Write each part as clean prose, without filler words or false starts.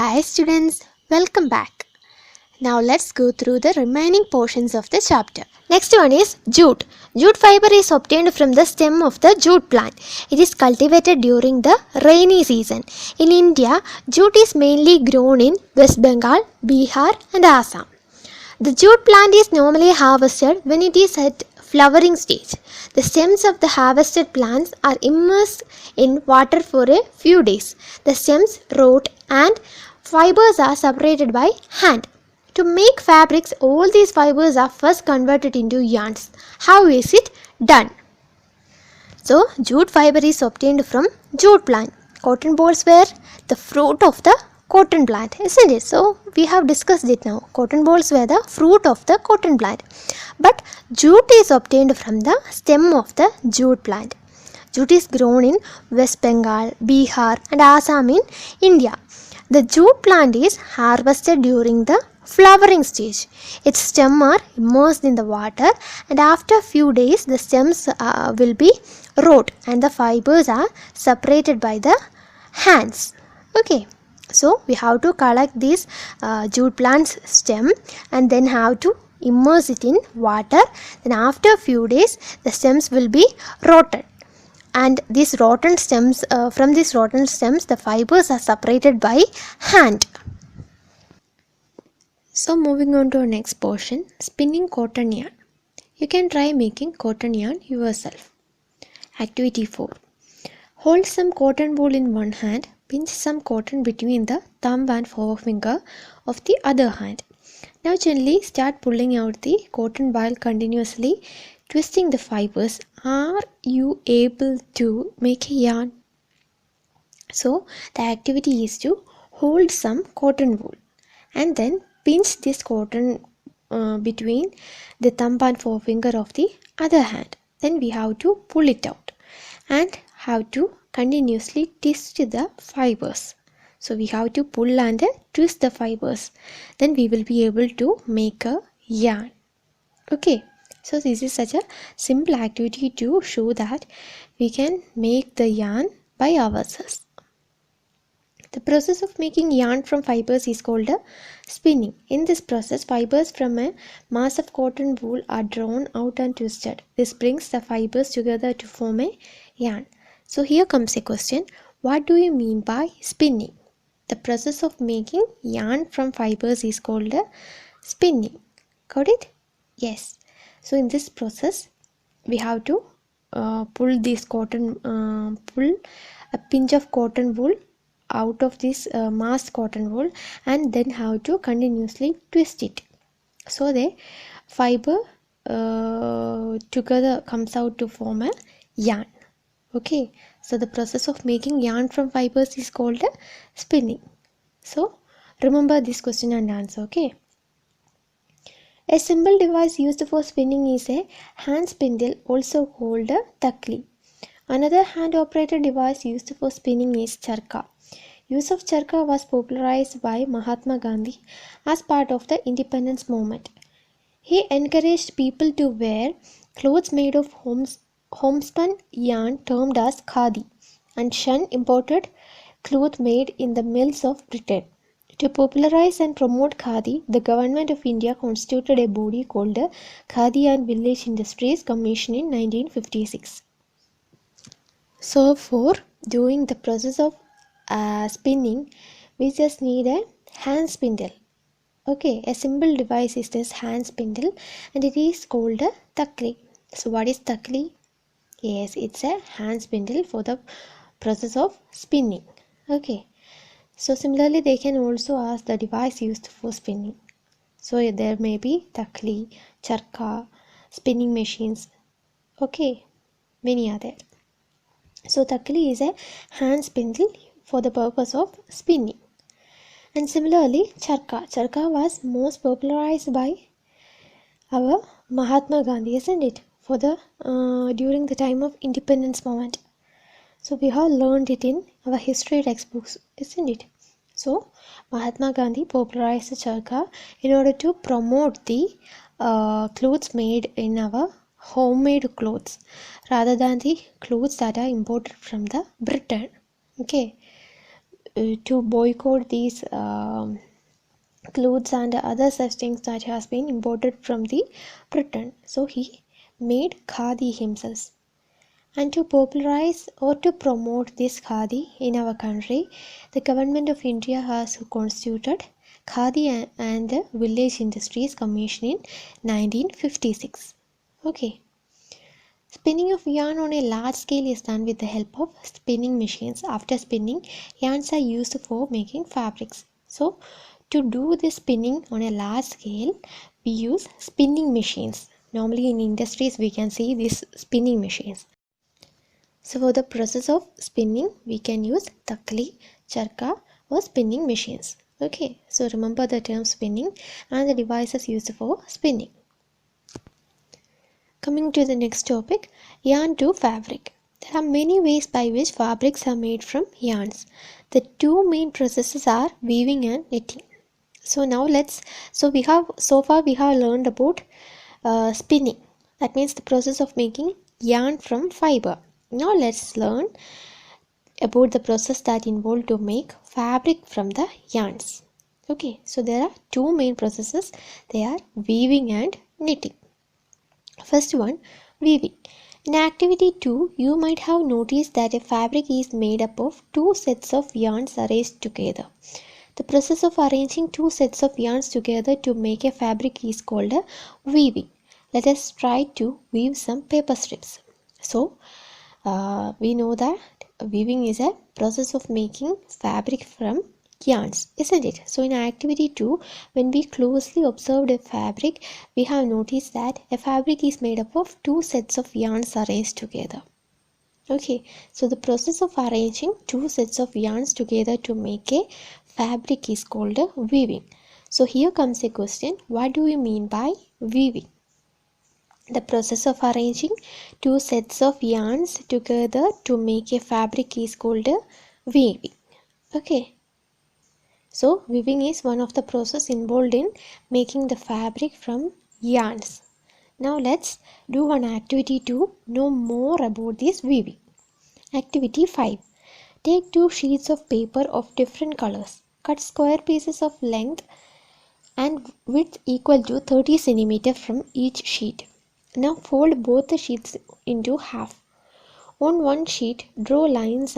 Hi students, welcome back. Now let's go through the remaining portions of the chapter. Next one is jute. Jute fiber is obtained from the stem of the jute plant. It is cultivated during the rainy season. In India, jute is mainly grown in West Bengal, Bihar and Assam. The jute plant is normally harvested when it is at flowering stage. The stems of the harvested plants are immersed in water for a few days. The stems rot and fibers are separated by hand. To make fabrics, all these fibers are first converted into yarns. How is it done? So, jute fiber is obtained from jute plant. Cotton balls were the fruit of the cotton plant, isn't it? So, we have discussed it now. Cotton balls were the fruit of the cotton plant. But jute is obtained from the stem of the jute plant. Jute is grown in West Bengal, Bihar and Assam in India. The jute plant is harvested during the flowering stage. Its stems are immersed in the water and after a few days the stems will be rot and the fibers are separated by the hands. Okay. So we have to collect this jute plant's stem and then have to immerse it in water. Then after a few days the stems will be rotted. And these rotten stems, from these rotten stems, the fibers are separated by hand. So moving on to our next portion, spinning cotton yarn. You can try making cotton yarn yourself. Activity 4. Hold some cotton wool in one hand, pinch some cotton between the thumb and forefinger of the other hand. Now gently start pulling out the cotton while continuously twisting the fibers. Are you able to make a yarn? So the activity is to hold some cotton wool and then pinch this cotton between the thumb and forefinger of the other hand. Then we have to pull it out and have to continuously twist the fibers. So we have to pull and twist the fibers. Then we will be able to make a yarn. Okay. So this is such a simple activity to show that we can make the yarn by ourselves. The process of making yarn from fibers is called spinning. In this process, fibers from a mass of cotton wool are drawn out and twisted. This brings the fibers together to form a yarn. So here comes a question. What do you mean by spinning? The process of making yarn from fibers is called spinning. Got it? Yes. So in this process, we have to pull a pinch of cotton wool out of this mass cotton wool and then have to continuously twist it. So the fiber together comes out to form a yarn. Okay. So the process of making yarn from fibers is called spinning. So remember this question and answer. Okay. A simple device used for spinning is a hand spindle, also called a takli. Another hand-operated device used for spinning is charkha. Use of charkha was popularized by Mahatma Gandhi as part of the independence movement. He encouraged people to wear clothes made of homespun yarn termed as khadi and shun imported cloth made in the mills of Britain. To popularize and promote khadi, the Government of India constituted a body called the Khadi and Village Industries Commission in 1956. So for doing the process of spinning, we just need a hand spindle. Okay, a simple device is this hand spindle and it is called a takli. So what is takli? Yes, it's a hand spindle for the process of spinning. Okay. So similarly, they can also ask the device used for spinning. So there may be takli, charkha, spinning machines. Okay, many are there. So takli is a hand spindle for the purpose of spinning. And similarly, charkha. Charkha was most popularized by our Mahatma Gandhi, isn't it? For the during the time of independence movement. So we have learned it in our history textbooks, isn't it? So Mahatma Gandhi popularized the charkha in order to promote the clothes made in our homemade clothes rather than the clothes that are imported from the Britain. Okay. to boycott these clothes and other such things that has been imported from the Britain. So he made khadi himself. And to popularize or to promote this khadi in our country, the government of India has constituted Khadi and the Village Industries Commission in 1956. Okay. Spinning of yarn on a large scale is done with the help of spinning machines. After spinning, yarns are used for making fabrics. So, to do this spinning on a large scale, we use spinning machines. Normally in industries, we can see these spinning machines. So for the process of spinning, we can use takli, charka or spinning machines. Okay, so remember the term spinning and the devices used for spinning. Coming to the next topic, yarn to fabric. There are many ways by which fabrics are made from yarns. The two main processes are weaving and knitting. So now so far we have learned about spinning. That means the process of making yarn from fiber. Now let's learn about the process that involved to make fabric from the yarns. Okay, so there are two main processes. They are weaving and knitting. First one, weaving. In activity 2, you might have noticed that a fabric is made up of two sets of yarns arranged together. The process of arranging two sets of yarns together to make a fabric is called a weaving. Let us try to weave some paper strips. So, we know that weaving is a process of making fabric from yarns, isn't it? So in activity 2, when we closely observed a fabric, we have noticed that a fabric is made up of two sets of yarns arranged together. Okay, so the process of arranging two sets of yarns together to make a fabric is called a weaving. So here comes a question, what do we mean by weaving? The process of arranging two sets of yarns together to make a fabric is called a weaving. Okay. So weaving is one of the process involved in making the fabric from yarns. Now let's do one activity to know more about this weaving. Activity 5. Take two sheets of paper of different colors. Cut square pieces of length and width equal to 30 cm from each sheet. Now fold both the sheets into half. On one sheet, draw lines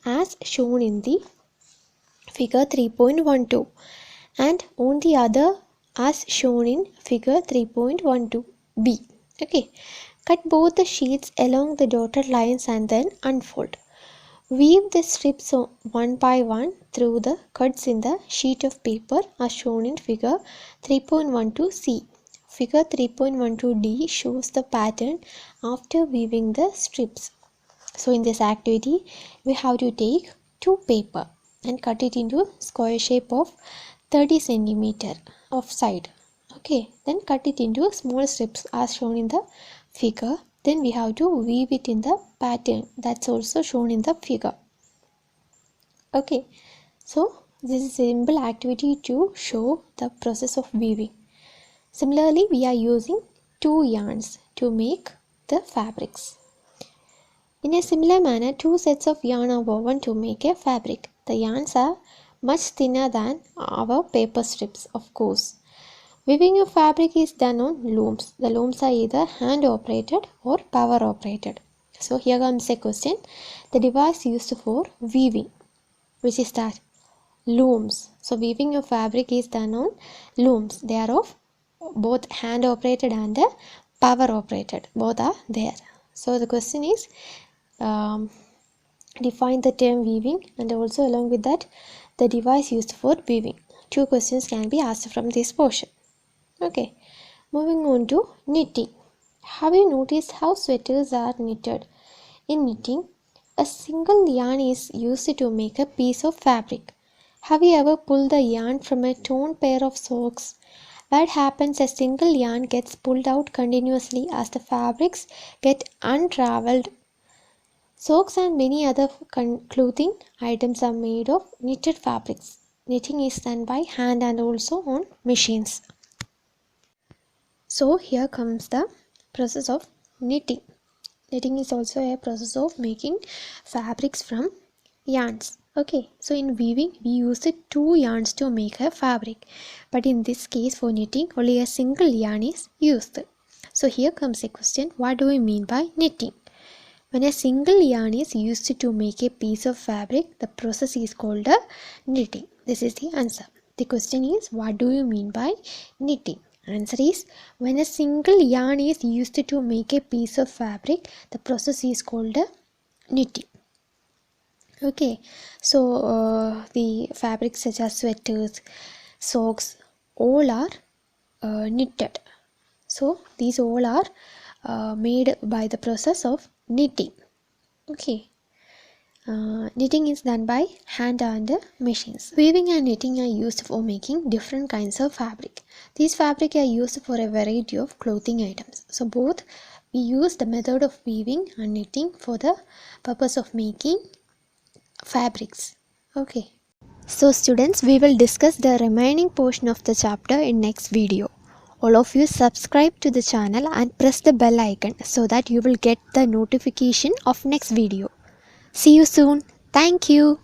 as shown in the figure 3.12 and on the other as shown in figure 3.12b. Okay. Cut both the sheets along the dotted lines and then unfold. Weave the strips one by one through the cuts in the sheet of paper as shown in figure 3.12c. Figure 3.12d shows the pattern after weaving the strips. So in this activity, we have to take two paper and cut it into square shape of 30 cm of side. Okay, then cut it into small strips as shown in the figure. Then we have to weave it in the pattern that's also shown in the figure. Okay, so this is a simple activity to show the process of weaving. Similarly, we are using two yarns to make the fabrics. In a similar manner, two sets of yarn are woven to make a fabric. The yarns are much thinner than our paper strips, of course. Weaving of fabric is done on looms. The looms are either hand operated or power operated. So here comes a question. The device used for weaving, which is that? Looms. So weaving of fabric is done on looms. They are of both hand operated and power operated. Both are there. So the question is, define the term weaving and also along with that the device used for weaving. Two questions can be asked from this portion. Okay, moving on to knitting. Have you noticed how sweaters are knitted? In knitting, a single yarn is used to make a piece of fabric. Have you ever pulled the yarn from a torn pair of socks? What happens? A single yarn gets pulled out continuously as the fabrics get unraveled. Socks and many other clothing items are made of knitted fabrics. Knitting is done by hand and also on machines. So here comes the process of knitting. Knitting is also a process of making fabrics from yarns. Okay, so in weaving we use the two yarns to make a fabric, but in this case for knitting only a single yarn is used. So here comes a question, what do we mean by knitting? When a single yarn is used to make a piece of fabric, the process is called a knitting. This is the answer. The question is, what do you mean by knitting? Answer is, when a single yarn is used to make a piece of fabric, the process is called a knitting. Okay, so the fabrics such as sweaters, socks, all are knitted. So these all are made by the process of knitting. Okay, knitting is done by hand and machines. Weaving and knitting are used for making different kinds of fabric. These fabric are used for a variety of clothing items. So both we use the method of weaving and knitting for the purpose of making fabrics. Okay. So students, we will discuss the remaining portion of the chapter in next video. All of you subscribe to the channel and press the bell icon so that you will get the notification of next video. See you soon. Thank you.